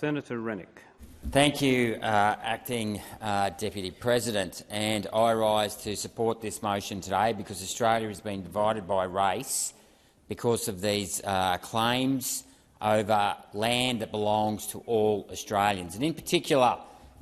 Senator Rennick. Thank you, Acting Deputy President. And I rise to support this motion today because Australia has been divided by race because of these claims over land that belongs to all Australians. And in particular,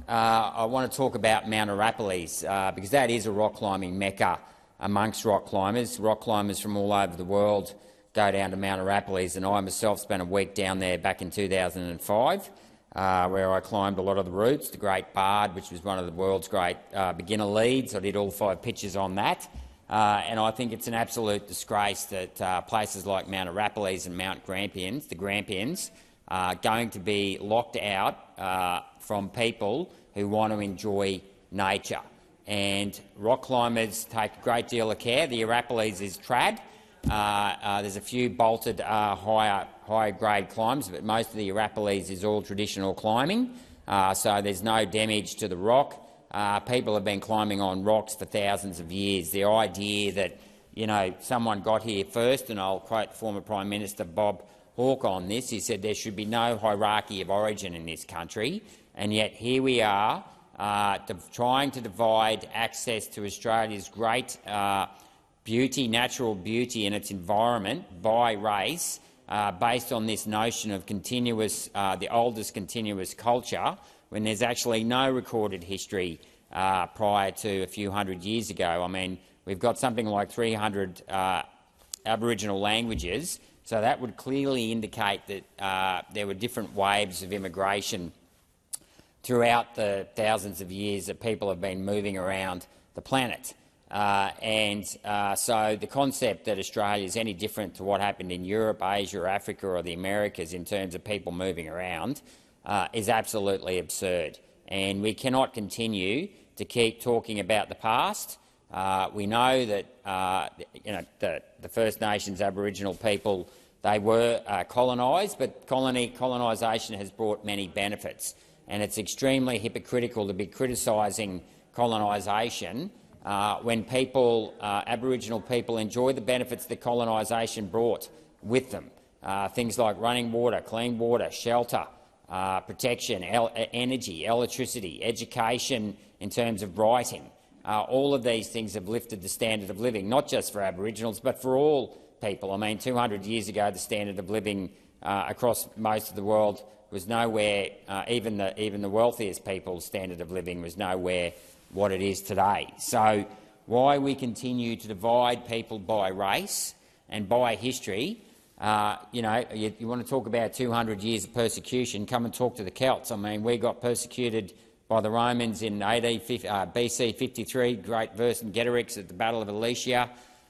I want to talk about Mt Arapiles because that is a rock climbing mecca amongst rock climbers. Rock climbers from all over the world go down to Mt Arapiles, and I myself spent a week down there back in 2005. Where I climbed a lot of the routes, the Great Bard, which was one of the world's great beginner leads. I did all 5 pitches on that. And I think it's an absolute disgrace that places like Mt Arapiles and Mount Grampians, the Grampians, are going to be locked out from people who want to enjoy nature. And rock climbers take a great deal of care. The Arapiles is trad. There's a few bolted higher grade climbs, but most of the Arapiles is all traditional climbing, so there's no damage to the rock. People have been climbing on rocks for thousands of years. The idea that someone got here first, and I'll quote former Prime Minister Bob Hawke on this, he said there should be no hierarchy of origin in this country, and yet here we are trying to divide access to Australia's great natural beauty and its environment by race, based on this notion of the oldest continuous culture, when there's actually no recorded history prior to a few hundred years ago. I mean, we've got something like 300 Aboriginal languages, so that would clearly indicate that there were different waves of immigration throughout the thousands of years that people have been moving around the planet. So the concept that Australia is any different to what happened in Europe, Asia, Africa or the Americas in terms of people moving around is absolutely absurd. And we cannot continue to keep talking about the past. We know that the First Nations Aboriginal people, they were colonised, but colonisation has brought many benefits. And it's extremely hypocritical to be criticising colonisation when Aboriginal people enjoy the benefits that colonisation brought with them. Things like running water, clean water, shelter, protection, energy, electricity, education in terms of writing. All of these things have lifted the standard of living, not just for Aboriginals but for all people. I mean, 200 years ago the standard of living across most of the world was nowhere, even the wealthiest people's standard of living was nowhere what it is today. So why we continue to divide people by race and by history, you want to talk about 200 years of persecution, come and talk to the Celts. I mean, we got persecuted by the Romans in BC 53, great Vercingetorix at the Battle of Alesia,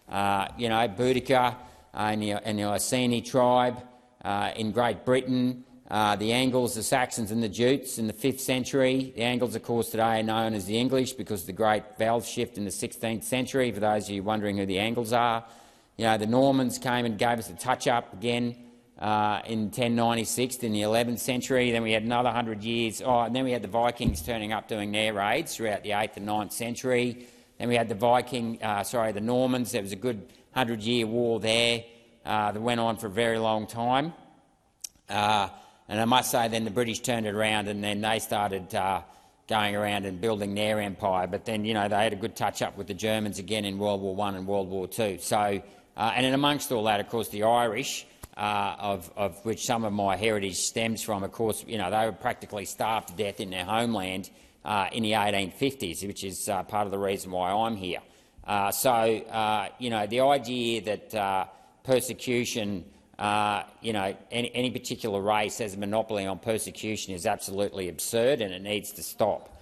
Boudica and the Iceni tribe in Great Britain, the Angles, the Saxons and the Jutes in the 5th century. The Angles, of course, today are known as the English because of the great valve shift in the 16th century, for those of you wondering who the Angles are. The Normans came and gave us a touch-up again in 1096 in the 11th century. Then we had another 100 years. And then we had the Vikings turning up doing their raids throughout the 8th and 9th century. Then we had the Normans. There was a good 100-year war there that went on for a very long time. And I must say then the British turned it around and then they started going around and building their empire. But then, they had a good touch-up with the Germans again in World War I and World War II. So, and in amongst all that, of course, the Irish, of which some of my heritage stems from, of course, they were practically starved to death in their homeland in the 1850s, which is part of the reason why I'm here. The idea that persecution, any particular race has a monopoly on persecution is absolutely absurd, and it needs to stop.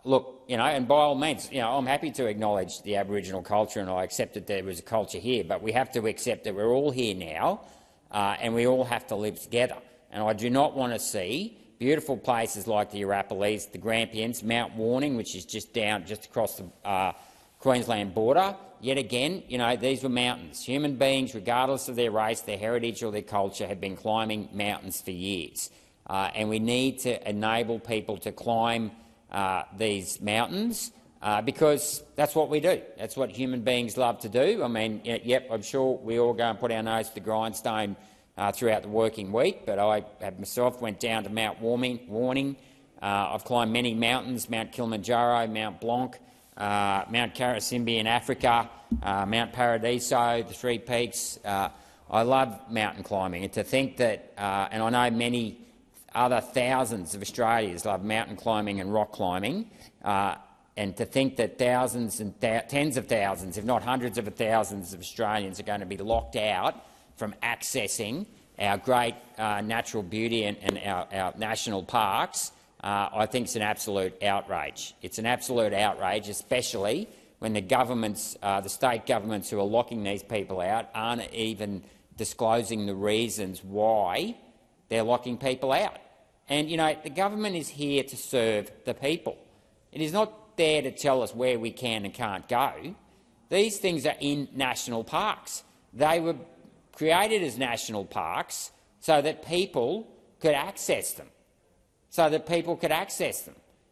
Look, and by all means, I'm happy to acknowledge the Aboriginal culture, and I accept that there was a culture here, but we have to accept that we're all here now, and we all have to live together. And I do not want to see beautiful places like the Arapiles, the Grampians, Mount Warning, which is just across the Queensland border. Yet again, these were mountains. Human beings, regardless of their race, their heritage or their culture, have been climbing mountains for years. And we need to enable people to climb these mountains because that's what we do. That's what human beings love to do. I mean, yep, I'm sure we all go and put our nose to the grindstone throughout the working week, but I myself went down to Mount Warning. I've climbed many mountains: Mount Kilimanjaro, Mount Blanc, Mount Karasimbi in Africa, Mount Paradiso, the Three Peaks. I love mountain climbing, and to think that, and I know many other thousands of Australians love mountain climbing and rock climbing, and to think that thousands and tens of thousands, if not hundreds of thousands of Australians are going to be locked out from accessing our great natural beauty and our national parks, I think it's an absolute outrage. It's an absolute outrage, especially when the governments, the state governments who are locking these people out, aren't even disclosing the reasons why they're locking people out. And, you know, the government is here to serve the people. It is not there to tell us where we can and can't go. These things are in national parks. They were created as national parks so that people could access them.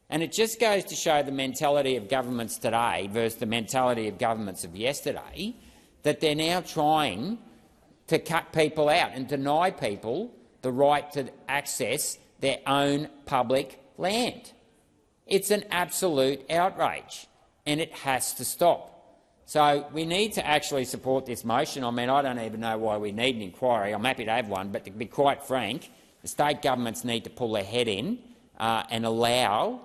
And it just goes to show the mentality of governments today versus the mentality of governments of yesterday, that they're now trying to cut people out and deny people the right to access their own public land. It's an absolute outrage, and it has to stop. So we need to actually support this motion. I mean, I don't even know why we need an inquiry. I'm happy to have one, but to be quite frank, the state governments need to pull their head in and allow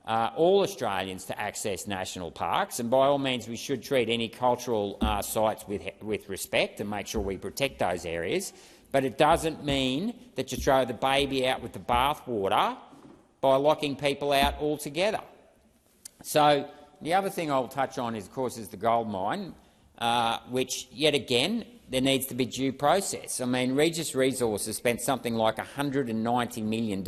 all Australians to access national parks, and by all means we should treat any cultural sites with respect and make sure we protect those areas. But it doesn't mean that you throw the baby out with the bathwater by locking people out altogether. So the other thing I'll touch on is, of course, is the gold mine, which, yet again, there needs to be due process. I mean, Regis Resources spent something like $190 million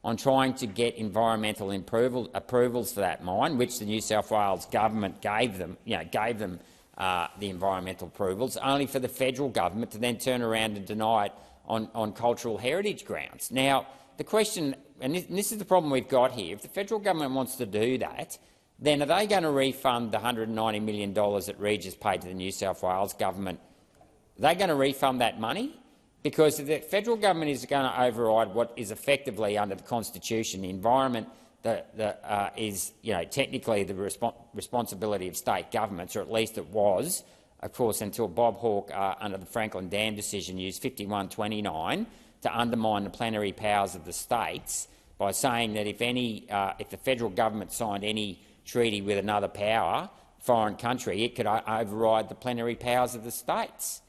on trying to get environmental approvals for that mine, which the New South Wales government gave them, the environmental approvals, only for the federal government to then turn around and deny it on cultural heritage grounds. Now, the question, and this is the problem we've got here, if the federal government wants to do that, then are they going to refund the $190 million that Regis paid to the New South Wales government? Are they going to refund that money? Because if the federal government is going to override what is effectively under the Constitution, the environment that is, technically the responsibility of state governments, or at least it was, of course, until Bob Hawke, under the Franklin Dam decision, used 5129 to undermine the plenary powers of the states by saying that if the federal government signed any treaty with another foreign country, it could override the plenary powers of the states.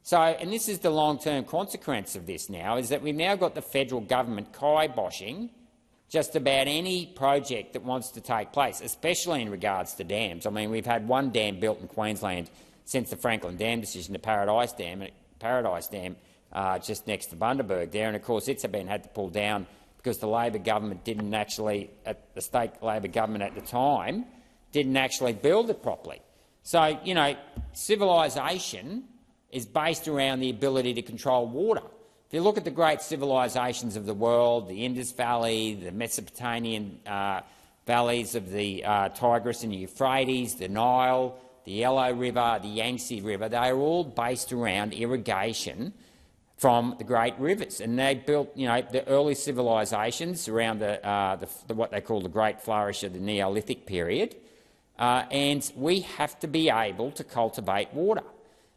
So, and this is the long-term consequence of this now, is that we've now got the federal government kiboshing just about any project that wants to take place, especially in regards to dams. I mean, we've had one dam built in Queensland since the Franklin Dam decision, the Paradise Dam, just next to Bundaberg there, and of course it's had to pull down because the Labor government didn't actually, the state Labor government at the time, didn't actually build it properly. So, civilisation is based around the ability to control water. If you look at the great civilisations of the world, the Indus Valley, the Mesopotamian valleys of the Tigris and Euphrates, the Nile, the Yellow River, the Yangtze River, they are all based around irrigation from the great rivers. And they built, the early civilisations around what they call the Great Flourish of the Neolithic period. And we have to be able to cultivate water.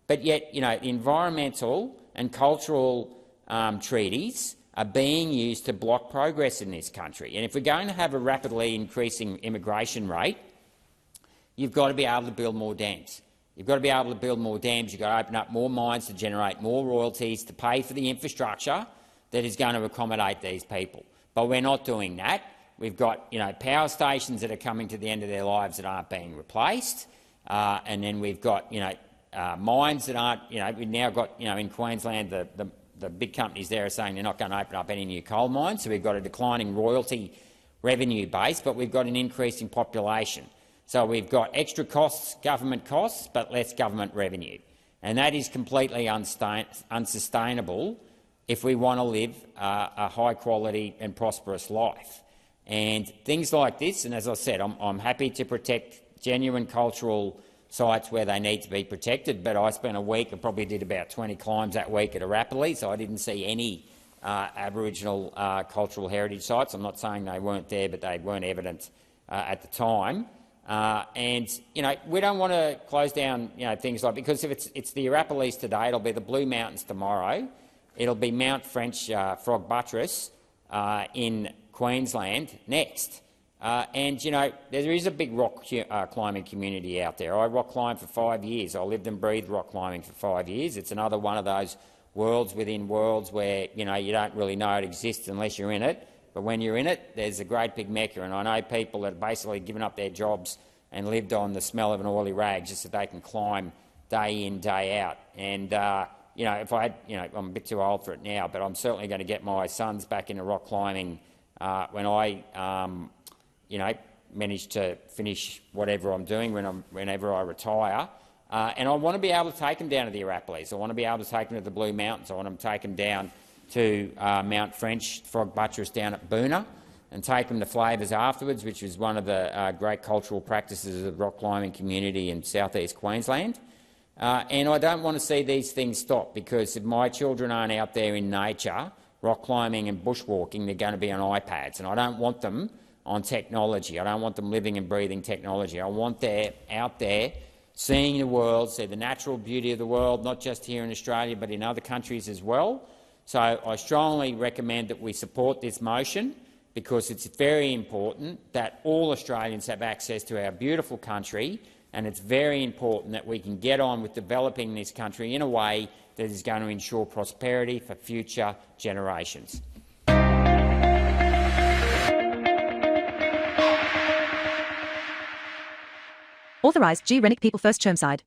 But yet, environmental and cultural treaties are being used to block progress in this country. And if we're going to have a rapidly increasing immigration rate, you've got to be able to build more dams. You've got to be able to build more dams. You've got to open up more mines to generate more royalties, to pay for the infrastructure that is going to accommodate these people. But we're not doing that. We've got power stations that are coming to the end of their lives that aren't being replaced, and then we've got mines that aren't. We've now got in Queensland the big companies there are saying they're not going to open up any new coal mines, so we've got a declining royalty revenue base, but we've got an increasing population. So we've got extra costs, government costs, but less government revenue. And that is completely unsustainable if we want to live a high-quality and prosperous life. And things like this, and as I said, I'm happy to protect genuine cultural sites where they need to be protected, but I spent a week, I probably did about 20 climbs that week at Arapiles, so I didn't see any Aboriginal cultural heritage sites. I'm not saying they weren't there, but they weren't evident at the time. And we don't want to close down things like, because if it's the Arapiles today, it'll be the Blue Mountains tomorrow, it'll be Mount French Frog Buttress in Queensland next. And there is a big rock climbing community out there. I rock climbed for 5 years. I lived and breathed rock climbing for 5 years. It's another one of those worlds within worlds where you don't really know it exists unless you're in it. But when you're in it, there's a great big mecca, and I know people that have basically given up their jobs and lived on the smell of an oily rag just so they can climb day in, day out. And if I had, I'm a bit too old for it now, but I'm certainly going to get my sons back into rock climbing when I manage to finish whatever I'm doing whenever I retire. And I want to be able to take them down to the Arapiles. I want to be able to take them to the Blue Mountains. I want to take them down to Mount French Frog Buttress down at Boona and take them to Flavors afterwards, which is one of the great cultural practices of the rock climbing community in southeast Queensland. And I don't want to see these things stop, because if my children aren't out there in nature, rock climbing and bushwalking, they're going to be on iPads, and I don't want them on technology. I don't want them living and breathing technology. I want them out there seeing the world, see the natural beauty of the world, not just here in Australia but in other countries as well. So I strongly recommend that we support this motion, because it's very important that all Australians have access to our beautiful country, and it's very important that we can get on with developing this country in a way that is going to ensure prosperity for future generations. Authorised G. Rennick People First Chermside.